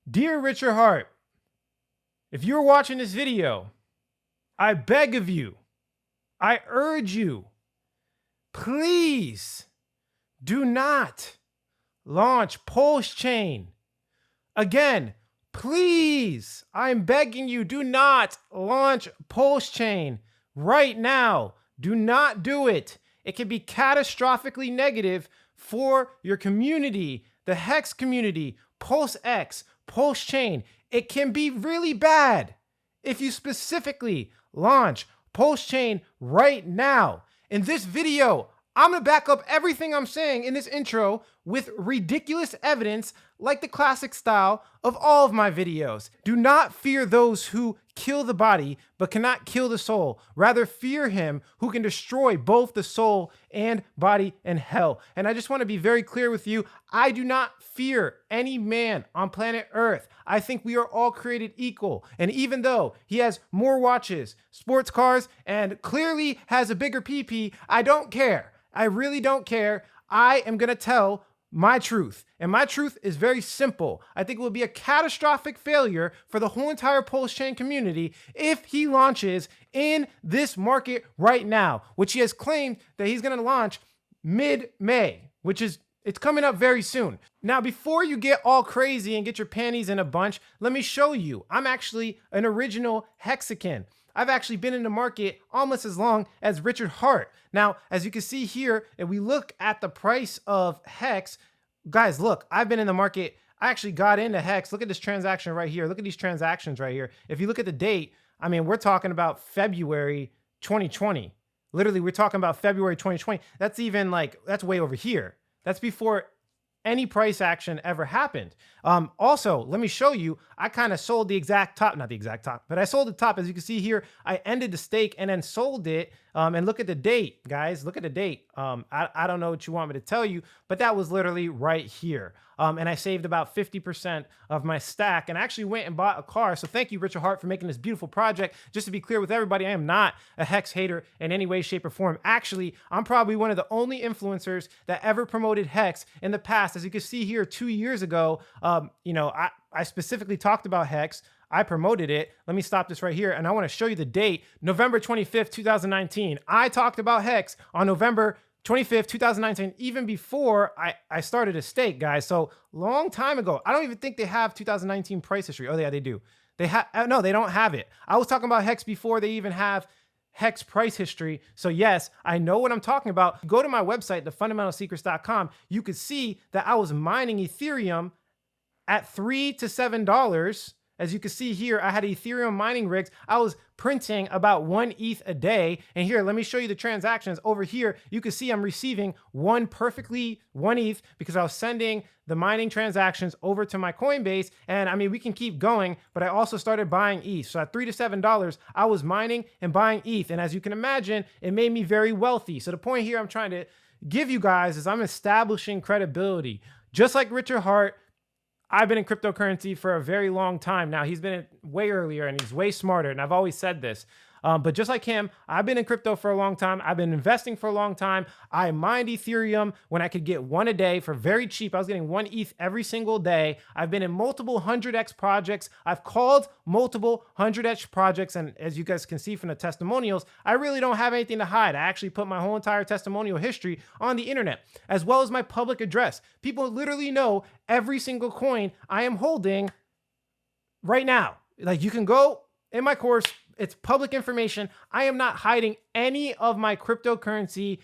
Dear Richard Heart, if you're watching this video, I beg of you, I urge you, please do not launch Pulsechain. Again, please, I'm begging you, do not launch Pulsechain right now. Do not do it. It can be catastrophically negative for your community, the Hex community, Pulsex, Pulsechain. It can be really bad if you specifically launch Pulsechain right now. In this video, I'm gonna back up everything I'm saying in this intro with ridiculous evidence like the classic style of all of my videos. Do not fear those who kill the body but cannot kill the soul. Rather fear him who can destroy both the soul and body in hell. And I just want to be very clear with you. I do not fear any man on planet Earth. I think we are all created equal. And even though he has more watches, sports cars, and clearly has a bigger PP, I don't care. I really don't care. I am going to tell my truth. And my truth is very simple. I think it will be a catastrophic failure for the whole entire Pulsechain community if he launches in this market right now, which he has claimed that he's going to launch mid-May, which is it's coming up very soon. Now, before you get all crazy and get your panties in a bunch, let me show you. I'm actually an original Hexakin. I've actually been in the market almost as long as Richard Heart. Now, as you can see here, if we look at the price of Hex, guys, look, I've been in the market. I actually got into Hex. Look at this transaction right here. Look at these transactions right here. If you look at the date, I mean, we're talking about February 2020. Literally, we're talking about February 2020. That's even like, that's way over here. That's before any price action ever happened. Also, let me show you, I kind of sold the exact top, not the exact top, but I sold the top. As you can see here, I ended the stake and then sold it. And look at the date, guys, look at the date. I don't know what you want me to tell you, but that was literally right here. And I saved about 50% of my stack and actually went and bought a car. So thank you, Richard Heart, for making this beautiful project. Just to be clear with everybody, I am not a Hex hater in any way, shape, or form. Actually, I'm probably one of the only influencers that ever promoted Hex in the past. As you can see here, 2 years ago, I specifically talked about Hex. I promoted it. Let me stop this right here. And I want to show you the date, November 25th, 2019. I talked about Hex on November 25th, 2019, even before I started a stake, guys. So long time ago. I don't even think they have 2019 price history. Oh, yeah, they do. No, they don't have it. I was talking about Hex before they even have Hex price history. So yes, I know what I'm talking about. Go to my website, thefundamentalsecrets.com. You could see that I was mining Ethereum at $3 to $7. As you can see here, I had Ethereum mining rigs. I was printing about 1 ETH a day. And here, let me show you the transactions. Over here, you can see I'm receiving 1 ETH because I was sending the mining transactions over to my Coinbase. And I mean, we can keep going, but I also started buying ETH. So at $3 to $7, I was mining and buying ETH. And as you can imagine, it made me very wealthy. So the point here I'm trying to give you guys is I'm establishing credibility. Just like Richard Heart, I've been in cryptocurrency for a very long time now. He's been way earlier and he's way smarter. And I've always said this. But just like him, I've been in crypto for a long time. I've been investing for a long time. I mined Ethereum when I could get 1 a day for very cheap. I was getting 1 ETH every single day. I've been in multiple 100x projects. I've called multiple 100x projects. And as you guys can see from the testimonials, I really don't have anything to hide. I actually put my whole entire testimonial history on the internet, as well as my public address. People literally know every single coin I am holding right now. Like, you can go in my course. It's public information. I am not hiding any of my cryptocurrency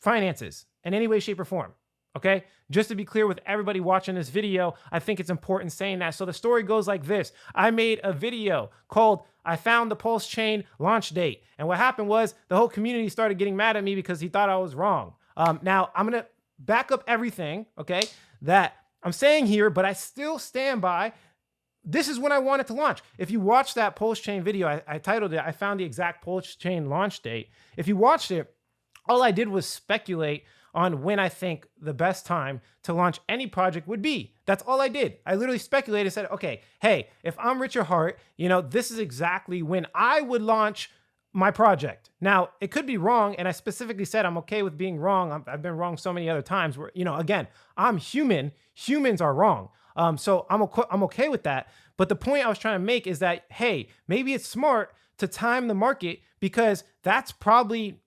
finances in any way, shape, or form. Okay? Just to be clear with everybody watching this video, I think it's important saying that. So the story goes like this. I made a video called I Found the Pulsechain Launch Date. And what happened was the whole community started getting mad at me because he thought I was wrong. Now, I'm going to back up everything, okay, that I'm saying here, but I still stand by. This is when I wanted to launch. If you watch that Pulsechain video, I titled it, I found the exact Pulsechain launch date. If you watched it, all I did was speculate on when I think the best time to launch any project would be. That's all I did. I literally speculated and said, okay, hey, if I'm Richard Heart, this is exactly when I would launch my project. Now, it could be wrong, and I specifically said I'm okay with being wrong. I've been wrong so many other times where, again, I'm human. Humans are wrong. So I'm okay with that. But the point I was trying to make is that, hey, maybe it's smart to time the market, because that's probably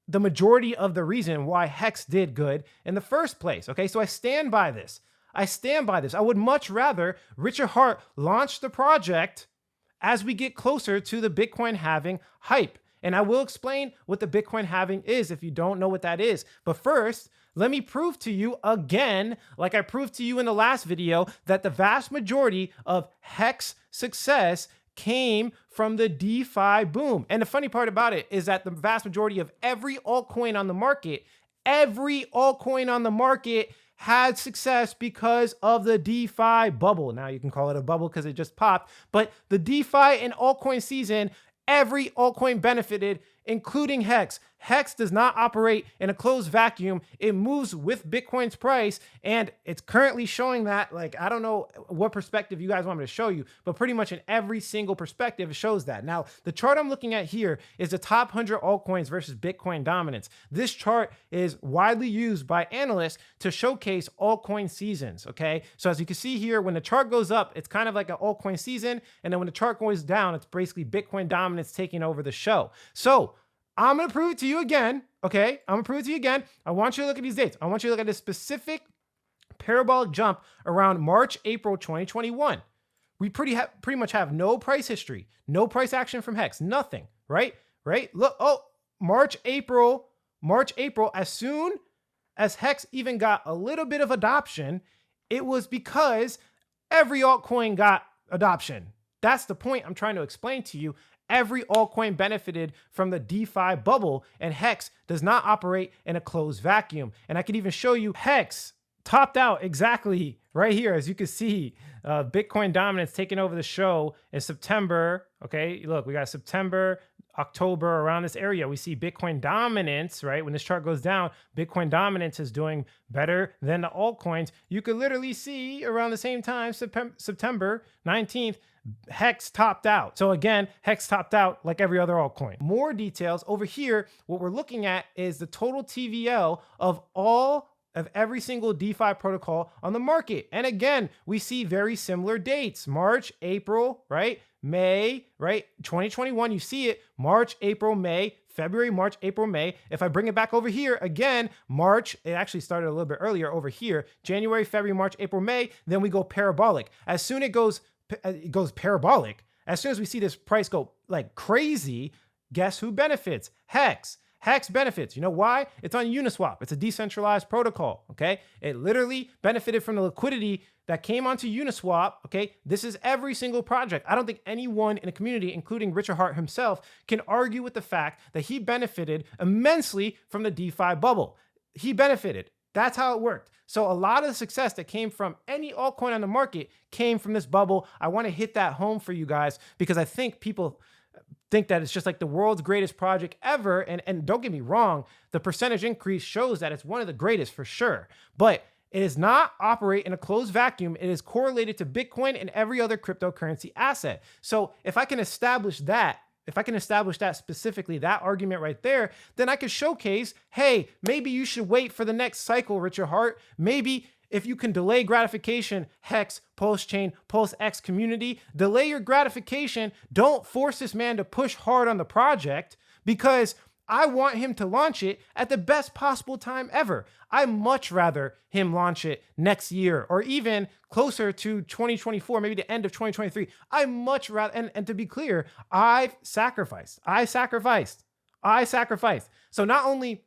the majority of the reason why Hex did good in the first place. Okay, so I stand by this. I would much rather Richard Heart launch the project as we get closer to the Bitcoin halving hype. And I will explain what the Bitcoin halving is if you don't know what that is. But first, let me prove to you again, like I proved to you in the last video, that the vast majority of Hex success came from the DeFi boom. And the funny part about it is that the vast majority of every altcoin on the market had success because of the DeFi bubble. Now you can call it a bubble because it just popped, but the DeFi and altcoin season, every altcoin benefited, including Hex. Hex does not operate in a closed vacuum. It moves with Bitcoin's price, and it's currently showing that. Like, I don't know what perspective you guys want me to show you, but pretty much in every single perspective, it shows that. Now, the chart I'm looking at here is the top 100 altcoins versus Bitcoin dominance. This chart is widely used by analysts to showcase altcoin seasons, okay? So as you can see here, when the chart goes up, it's kind of like an altcoin season, and then when the chart goes down, it's basically Bitcoin dominance taking over the show. So I'm going to prove it to you again, okay? I want you to look at these dates. I want you to look at this specific parabolic jump around March, April 2021. We pretty much have no price history, no price action from Hex, nothing, right? Look, March, April, as soon as Hex even got a little bit of adoption, it was because every altcoin got adoption. That's the point I'm trying to explain to you. Every altcoin benefited from the DeFi bubble, and Hex does not operate in a closed vacuum. And I can even show you Hex topped out exactly right here. As you can see, Bitcoin dominance taking over the show in September. Okay, look, we got September, October, around this area. We see Bitcoin dominance, right? When this chart goes down, Bitcoin dominance is doing better than the altcoins. You could literally see around the same time, September 19th, Hex topped out. So again, Hex topped out like every other altcoin. More details over here. What we're looking at is the total TVL of every single DeFi protocol on the market. And again, we see very similar dates: March, April, right? May, right? 2021, you see it, March, April, May, February, March, April, May. If I bring it back over here again, March, it actually started a little bit earlier over here, January, February, March, April, May, then we go parabolic. As soon as it goes parabolic, as soon as we see this price go like crazy, guess who benefits? Hex. Hex benefits. You know why? It's on Uniswap. It's a decentralized protocol, okay? It literally benefited from the liquidity that came onto Uniswap, okay? This is every single project. I don't think anyone in the community, including Richard Heart himself, can argue with the fact that he benefited immensely from the DeFi bubble. He benefited. That's how it worked. So a lot of the success that came from any altcoin on the market came from this bubble. I want to hit that home for you guys because I think people think that it's just like the world's greatest project ever. And don't get me wrong, the percentage increase shows that it's one of the greatest for sure. But it does not operate in a closed vacuum. It is correlated to Bitcoin and every other cryptocurrency asset. So if I can establish that, specifically, that argument right there, then I could showcase, hey, maybe you should wait for the next cycle, Richard Heart. Maybe if you can delay gratification, Hex, Pulsechain, Pulsex community, delay your gratification. Don't force this man to push hard on the project because I want him to launch it at the best possible time ever. I much rather him launch it next year or even closer to 2024, maybe the end of 2023. I much rather, and to be clear, I sacrificed. So not only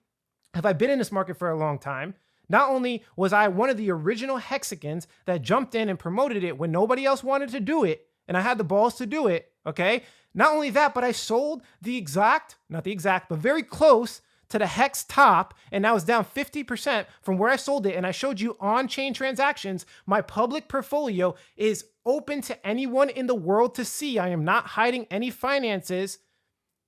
have I been in this market for a long time, not only was I one of the original Hexicans that jumped in and promoted it when nobody else wanted to do it, and I had the balls to do it, okay? Not only that, but I sold not the exact, but very close to the Hex top, and that was down 50% from where I sold it, and I showed you on-chain transactions. My public portfolio is open to anyone in the world to see. I am not hiding any finances,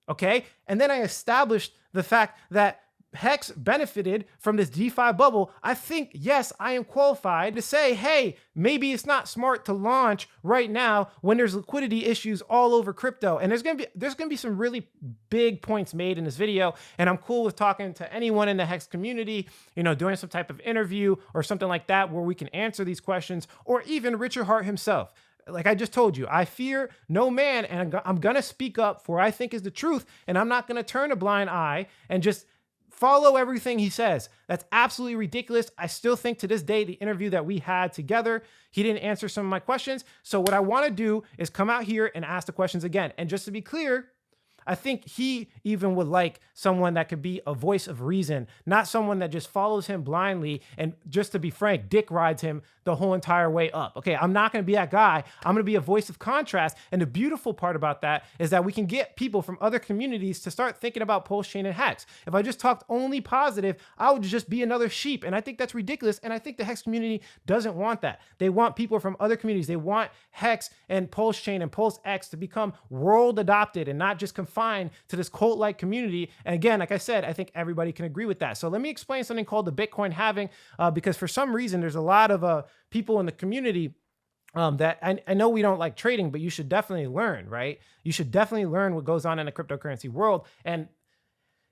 okay? And then I established the fact that Hex benefited from this DeFi bubble, I think, yes, I am qualified to say, hey, maybe it's not smart to launch right now when there's liquidity issues all over crypto. And there's gonna be some really big points made in this video, and I'm cool with talking to anyone in the Hex community, doing some type of interview or something like that where we can answer these questions, or even Richard Heart himself. Like I just told you, I fear no man, and I'm going to speak up for what I think is the truth, and I'm not going to turn a blind eye and just follow everything he says. That's absolutely ridiculous. I still think to this day, the interview that we had together, he didn't answer some of my questions. So what I want to do is come out here and ask the questions again. And just to be clear, I think he even would like someone that could be a voice of reason, not someone that just follows him blindly and, just to be frank, dick rides him the whole entire way up. Okay, I'm not going to be that guy. I'm going to be a voice of contrast. And the beautiful part about that is that we can get people from other communities to start thinking about Pulsechain and Hex. If I just talked only positive, I would just be another sheep. And I think that's ridiculous. And I think the Hex community doesn't want that. They want people from other communities. They want Hex and Pulsechain and Pulsex to become world adopted and not just confined to this cult-like community. And again, like I said, I think everybody can agree with that. So let me explain something called the Bitcoin halving, because for some reason, there's a lot of people in the community that I know we don't like trading, but you should definitely learn, right? You should definitely learn what goes on in the cryptocurrency world. And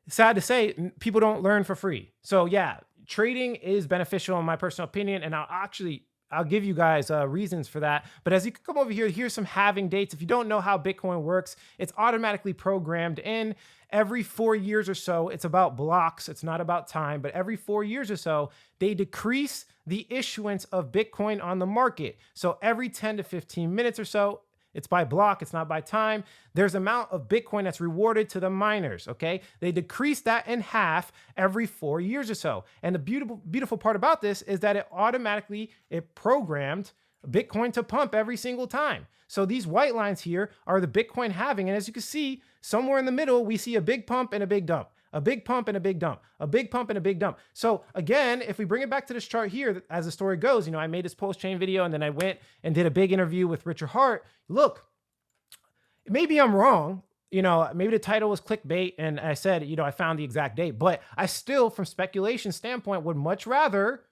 sad to say, people don't learn for free. So yeah, trading is beneficial in my personal opinion. And I'll give you guys reasons for that. But as you can come over here, here's some halving dates. If you don't know how Bitcoin works, it's automatically programmed in every 4 years or so. It's about blocks. It's not about time, but every 4 years or so, they decrease the issuance of Bitcoin on the market. So every 10 to 15 minutes or so, it's by block, it's not by time. There's amount of Bitcoin that's rewarded to the miners, okay? They decrease that in half every 4 years or so. And the beautiful part about this is that it programmed Bitcoin to pump every single time. So these white lines here are the Bitcoin halving. And as you can see, somewhere in the middle, we see a big pump and a big dump. A big pump and a big dump, a big pump and a big dump. So again, if we bring it back to this chart here, as the story goes, I made this Pulsechain video and then I went and did a big interview with Richard Heart. Look, maybe I'm wrong. Maybe the title was clickbait and I said, I found the exact date, but I still, from speculation standpoint, would much rather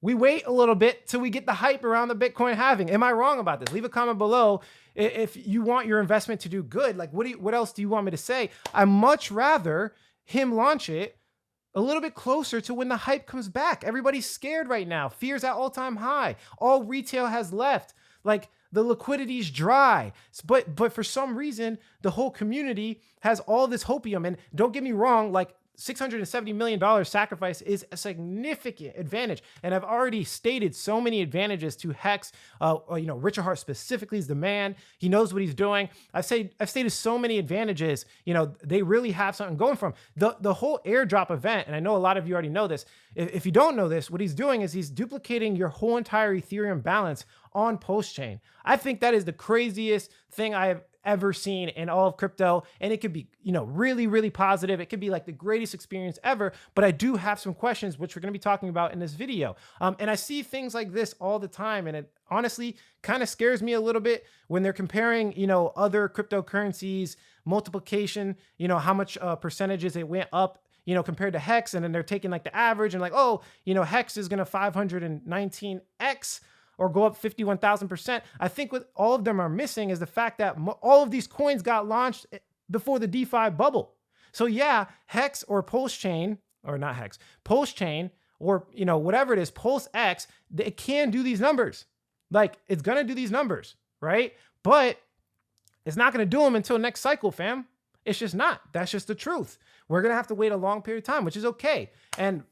we wait a little bit till we get the hype around the Bitcoin halving. Am I wrong about this? Leave a comment below if you want your investment to do good. Like, what else do you want me to say? I much rather him launch it a little bit closer to when the hype comes back. Everybody's scared right now. Fear's at all-time high. All retail has left. Like, the liquidity's dry. But for some reason, the whole community has all this hopium. And don't get me wrong, like, $670 million sacrifice is a significant advantage. And I've already stated so many advantages to Hex. Richard Heart specifically is the man. He knows what he's doing. I've stated so many advantages. They really have something going for him. The whole airdrop event, and I know a lot of you already know this. If you don't know this, what he's doing is he's duplicating your whole entire Ethereum balance on Pulsechain. I think that is the craziest thing I have ever seen in all of crypto. And it could be, really, really positive. It could be like the greatest experience ever. But I do have some questions, which we're going to be talking about in this video. And I see things like this all the time. And it honestly kind of scares me a little bit when they're comparing, other cryptocurrencies, multiplication, how much percentages it went up, compared to Hex. And then they're taking like the average and like, oh, Hex is going to 519x. or go up 51,000%. I think what all of them are missing is the fact that all of these coins got launched before the DeFi bubble. So yeah, Hex or Pulsechain, or not Hex, Pulsechain, or whatever it is, Pulsex, it can do these numbers. Like, it's gonna do these numbers, right? But it's not gonna do them until next cycle, fam. It's just not. That's just the truth. We're going to have to wait a long period of time, which is okay.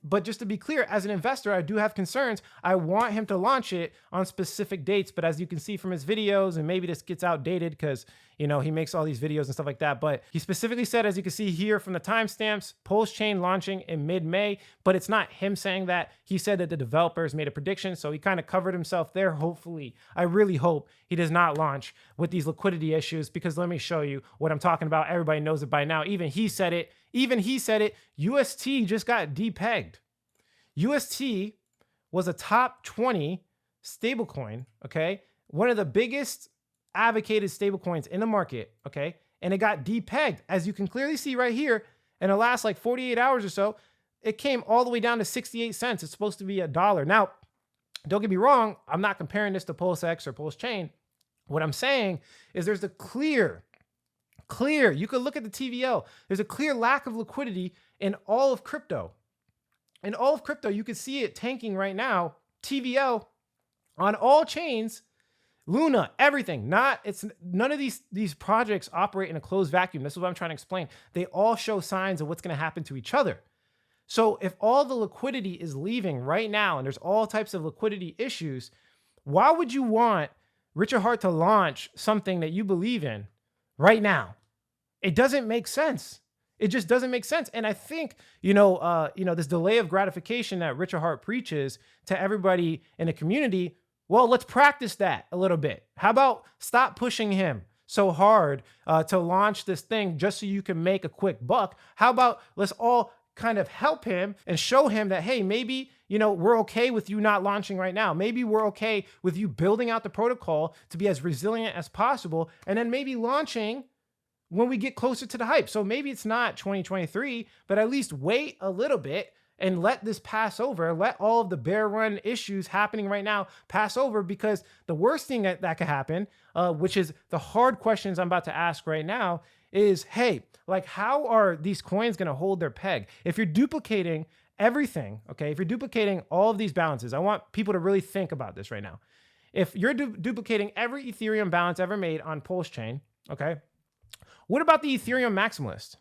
But just to be clear, as an investor, I do have concerns. I want him to launch it on specific dates. But as you can see from his videos, and maybe this gets outdated because, he makes all these videos and stuff like that. But he specifically said, as you can see here from the timestamps, Pulsechain launching in mid-May. But it's not him saying that. He said that the developers made a prediction. So he kind of covered himself there. Hopefully, I really hope he does not launch with these liquidity issues, because let me show you what I'm talking about. Everybody knows it by now. Even he said it. UST just got depegged. UST was a top 20 stablecoin, okay? One of the biggest advocated stablecoins in the market, okay? And it got depegged. As you can clearly see right here, in the last like 48 hours or so, it came all the way down to 68 cents. It's supposed to be $1. Now, don't get me wrong. I'm not comparing this to Pulsex or Pulsechain. What I'm saying is there's a clear, you could look at the TVL. There's a clear lack of liquidity in all of crypto. In all of crypto, you can see it tanking right now. TVL on all chains, Luna, everything. None of these projects operate in a closed vacuum. This is what I'm trying to explain. They all show signs of what's going to happen to each other. So if all the liquidity is leaving right now and there's all types of liquidity issues, why would you want Richard Heart to launch something that you believe in right now? It doesn't make sense. It just doesn't make sense. And I think, this delay of gratification that Richard Heart preaches to everybody in the community, well, let's practice that a little bit. How about stop pushing him so hard to launch this thing just so you can make a quick buck? How about let's all kind of help him and show him that, hey, maybe, we're okay with you not launching right now. Maybe we're okay with you building out the protocol to be as resilient as possible, and then maybe launching when we get closer to the hype. So maybe it's not 2023, but at least wait a little bit and let this pass over. Let all of the bear run issues happening right now pass over, because the worst thing that could happen, which is the hard questions I'm about to ask right now, is, hey, like, how are these coins going to hold their peg? If you're duplicating everything, okay, if you're duplicating all of these balances, I want people to really think about this right now. If you're duplicating every Ethereum balance ever made on Pulsechain, okay, what about the Ethereum maximalists?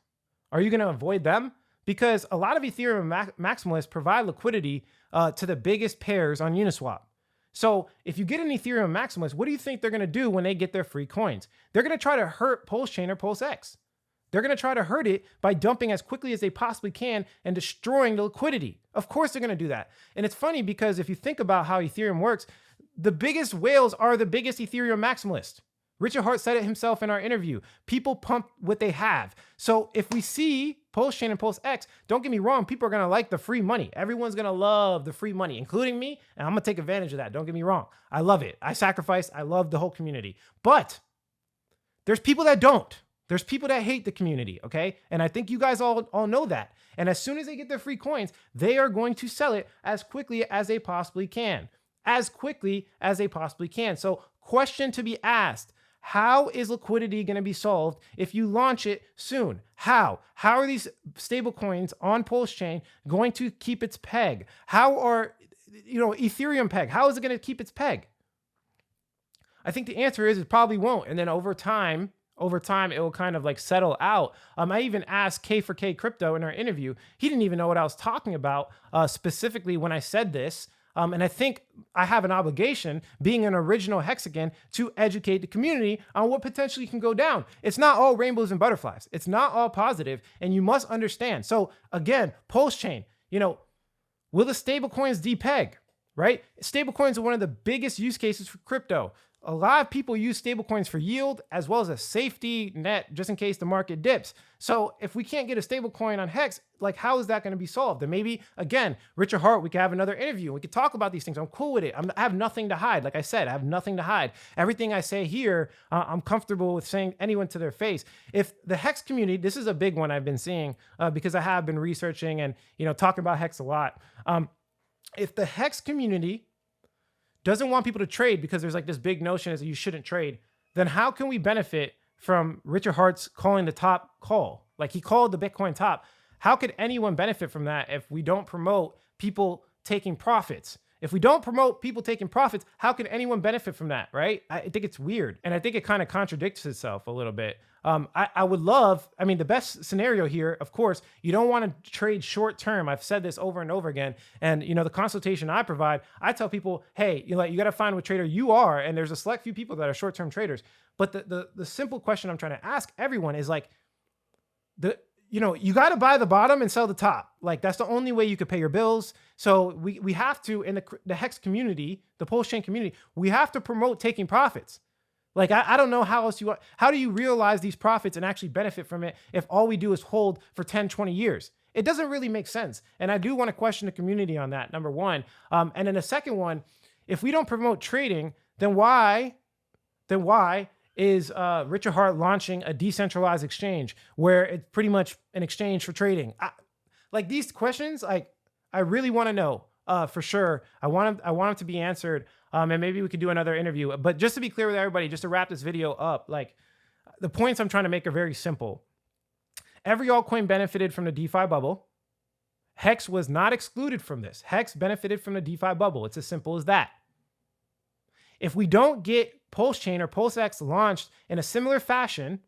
Are you going to avoid them? Because a lot of Ethereum maximalists provide liquidity to the biggest pairs on Uniswap. So if you get an Ethereum maximalist, what do you think they're going to do when they get their free coins? They're going to try to hurt Pulsechain or Pulsex. They're going to try to hurt it by dumping as quickly as they possibly can and destroying the liquidity. Of course they're going to do that. And it's funny because if you think about how Ethereum works, the biggest whales are the biggest Ethereum maximalists. Richard Heart said it himself in our interview. People pump what they have. So if we see Pulsechain and Pulsex, don't get me wrong, people are going to like the free money. Everyone's going to love the free money, including me, and I'm going to take advantage of that. Don't get me wrong. I love it. I sacrifice. I love the whole community. But there's people that don't. There's people that hate the community, okay? And I think you guys all know that. And as soon as they get their free coins, they are going to sell it as quickly as they possibly can. As quickly as they possibly can. So question to be asked. How is liquidity going to be solved if you launch it soon? How? How are these stable coins on Pulsechain going to keep its peg? How are, Ethereum peg? How is it going to keep its peg? I think the answer is it probably won't. And then over time, it will kind of like settle out. I even asked K4K Crypto in our interview. He didn't even know what I was talking about specifically when I said this. And I think I have an obligation, being an original Hexagon, to educate the community on what potentially can go down. It's not all rainbows and butterflies. It's not all positive, and you must understand. So again, Pulsechain, will the stable coins depeg, right? Stable coins are one of the biggest use cases for crypto. A lot of people use stablecoins for yield as well as a safety net just in case the market dips. So if we can't get a stablecoin on Hex, like how is that going to be solved? And maybe, again, Richard Heart, we could have another interview. We could talk about these things. I'm cool with it. I have nothing to hide. Like I said, I have nothing to hide. Everything I say here, I'm comfortable with saying anyone to their face. If the Hex community, this is a big one I've been seeing because I have been researching and talking about Hex a lot. If the Hex community doesn't want people to trade because there's like this big notion is that you shouldn't trade, then how can we benefit from Richard Hart's calling the top call? Like he called the Bitcoin top. How could anyone benefit from that if we don't promote people taking profits? If we don't promote people taking profits, how can anyone benefit from that, right? I think it's weird. And I think it kind of contradicts itself a little bit. I would love, the best scenario here, of course, you don't want to trade short term. I've said this over and over again. And, the consultation I provide, I tell people, hey, you got to find what trader you are. And there's a select few people that are short term traders. But the simple question I'm trying to ask everyone is like, you got to buy the bottom and sell the top. Like that's the only way you could pay your bills. So we have to, in the Hex community, the Pulsechain community, we have to promote taking profits. Like, I don't know how else how do you realize these profits and actually benefit from it if all we do is hold for 10, 20 years? It doesn't really make sense. And I do want to question the community on that, number one. And then the second one, if we don't promote trading, then why is Richard Heart launching a decentralized exchange where it's pretty much an exchange for trading? Like these questions, like I really want to know for sure. I want them to be answered. And maybe we could do another interview. But just to be clear with everybody, just to wrap this video up, like the points I'm trying to make are very simple. Every altcoin benefited from the DeFi bubble. Hex was not excluded from this. Hex benefited from the DeFi bubble. It's as simple as that. If we don't get Pulsechain or Pulsex launched in a similar fashion,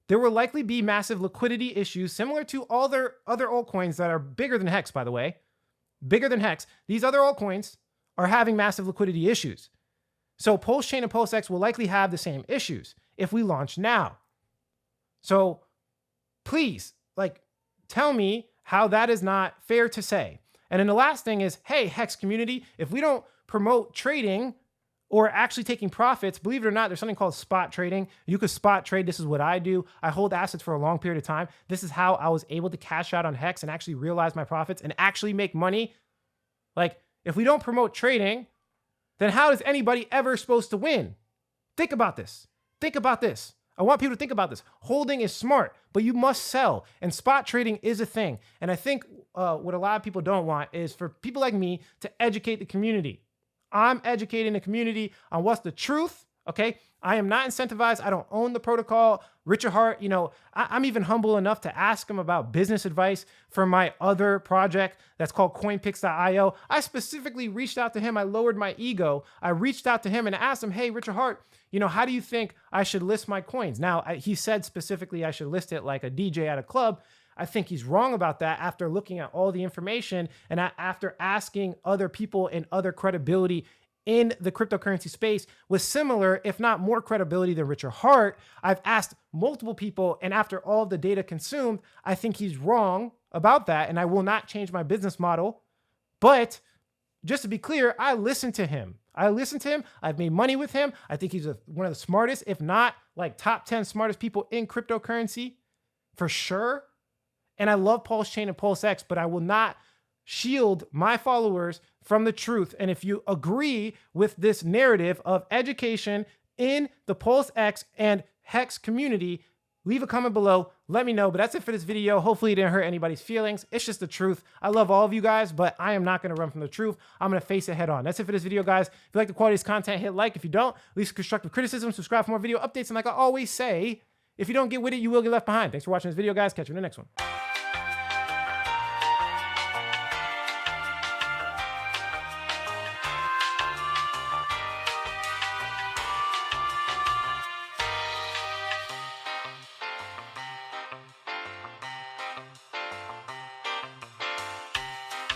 there will likely be massive liquidity issues similar to all their other altcoins that are bigger than Hex, by the way. Bigger than Hex. These other altcoins are having massive liquidity issues. So Pulsechain and Pulsex will likely have the same issues if we launch now. So please, like, tell me how that is not fair to say. And then the last thing is, hey, Hex community, if we don't promote trading or actually taking profits, believe it or not, there's something called spot trading. You could spot trade. This is what I do. I hold assets for a long period of time. This is how I was able to cash out on Hex and actually realize my profits and actually make money. Like, if we don't promote trading, then how is anybody ever supposed to win? Think about this. Think about this. I want people to think about this. Holding is smart, but you must sell. And spot trading is a thing. And I think what a lot of people don't want is for people like me to educate the community. I'm educating the community on what's the truth, okay? I am not incentivized. I don't own the protocol. Richard Heart, you know, I'm even humble enough to ask him about business advice for my other project that's called coinpix.io. I specifically reached out to him. I lowered my ego. I reached out to him and asked him, hey, Richard Heart, you know, how do you think I should list my coins? Now, he said specifically I should list it like a DJ at a club. I think he's wrong about that after looking at all the information and after asking other people and other credibility in the cryptocurrency space with similar, if not more credibility than Richard Heart. I've asked multiple people, and after all the data consumed, I think he's wrong about that, and I will not change my business model. But just to be clear, I listened to him. I've made money with him. I think he's one of the smartest, if not like top 10 smartest people in cryptocurrency for sure. And I love Pulsechain and Pulsex, but I will not shield my followers from the truth. And if you agree with this narrative of education in the Pulsex and Hex community, leave a comment below. Let me know. But that's it for this video. Hopefully it didn't hurt anybody's feelings. It's just the truth. I love all of you guys, but I am not going to run from the truth. I'm going to face it head on. That's it for this video, guys. If you like the quality of this content, hit like. If you don't, leave some constructive criticism. Subscribe for more video updates. And like I always say, if you don't get with it, you will get left behind. Thanks for watching this video, guys. Catch you in the next one.